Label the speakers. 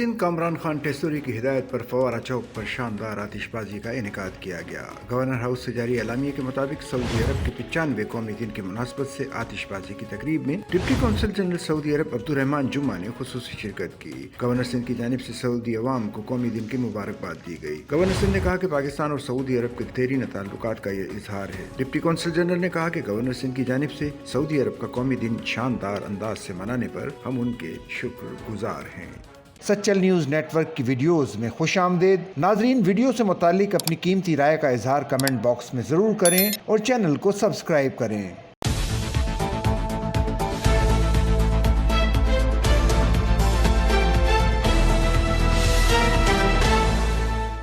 Speaker 1: سندھ کامران خان ٹیسوری کی ہدایت پر فوارہ چوک پر شاندار آتش بازی کا انعقاد کیا گیا۔ گورنر ہاؤس سے جاری اعلامیے کے مطابق سعودی عرب کے 95 قومی دن کی مناسبت سے آتش بازی کی تقریب میں ڈپٹی کونسل جنرل سعودی عرب عبدالرحمان جمعہ نے خصوصی شرکت کی۔ گورنر سندھ کی جانب سے سعودی عوام کو قومی دن کی مبارکباد دی گئی۔ گورنر سندھ نے کہا کہ پاکستان اور سعودی عرب کے دیرینہ تعلقات کا یہ اظہار ہے۔ ڈپٹی کونسل جنرل نے کہا کہ گورنر سندھ کی جانب سے سعودی عرب کا قومی دن شاندار انداز سے منانے پر ہم ان کے شکر گزار ہیں۔
Speaker 2: سچل نیوز نیٹ ورک کی ویڈیوز میں خوش آمدید۔ ناظرین، ویڈیو سے متعلق اپنی قیمتی رائے کا اظہار کمنٹ باکس میں ضرور کریں اور چینل کو سبسکرائب کریں۔